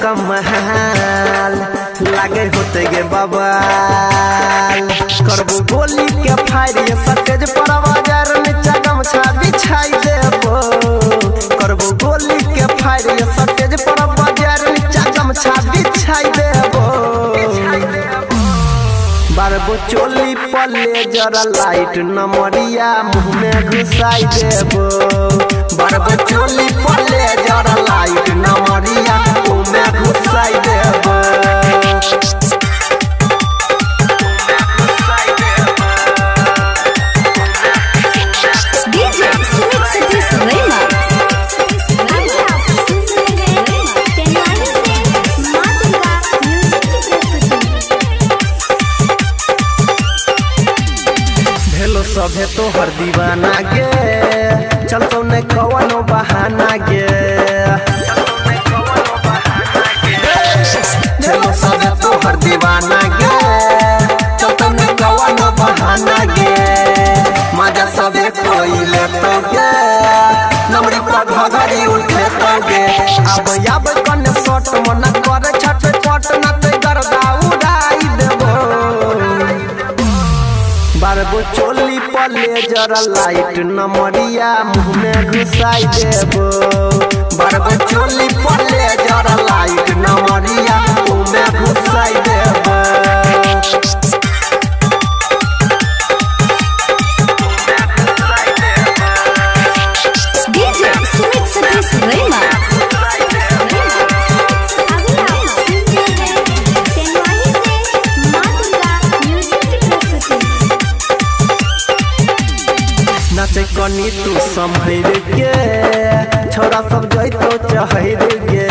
कमाल लागे होते गे बवाल करबो गोली के फायर ये सटेज पर बाजार नीचा गमछा बिछाई देबो करबो गोली के फायर ये सटेज पर बाजार नीचा गमछा बिछाई देबो बारबो चोली पले जरा लाइट नमरिया मुंह में घुसाई देबो बारबो चोली पले जरा लाइट नमरिया मुंह में घुसाई देबो सभे तो हर दीवाना गे चलतो ने कवनो बहाना गे चलो सभे तो हर दीवाना गे चलतो ने कवनो बहाना गे मजा सभे कोई लेतो गे नमरी पर घघरी उठे तो गे अब कने शॉट मन करे छटपट न ते गर्दा उड़ाई देबो बारबो चोली पले जरा लाइट नमरिया मुंह में घुसाई देबो बारबो चोली पले जरा लाइट नमरिया मुंह में घुसाई देबो डीजे सुमित सतीश रेमा नाचे कनी तू संभल के छोरा सब जइतो चहर गे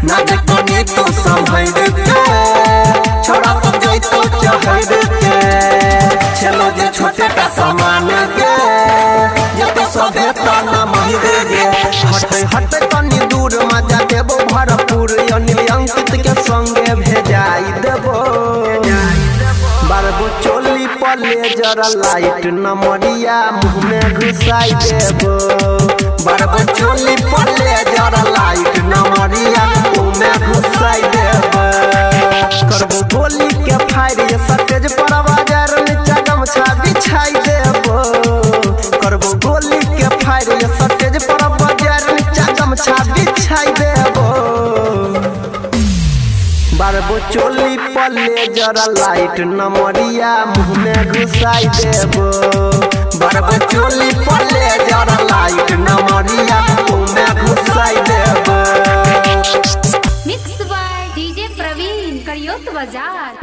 नाचे कनी तू संभल के छोरा सब जइतो चहर गे चलो जे छोटे का सामान गे ये तो सभे ताना महिदे गे हटे कनी दूर मजा देबो भरपूर अनिल अंकित के संगे भेजाई देबो बारबो चोली पले जरा लाइट नमरिया मुंह में घुसाई देबो बारबो चोली पले जरा लाइट नमरिया मुंह में घुसाई देबो करबो गोली के फायर ये सटेज पर बाजार नीचा गमछा बिछाई देबो करबो गोली के फायर ये सटेज पर बाजार नीचा गमछा बिछाई देबो बारबो चोली पले जरा लाइट नमरिया मुंह में घुसाई देबो बारबो चोली पले जरा लाइट नमरिया मुंह में घुसाई देबो मिक्स बाय डीजे प्रवीण करियोत बाजार।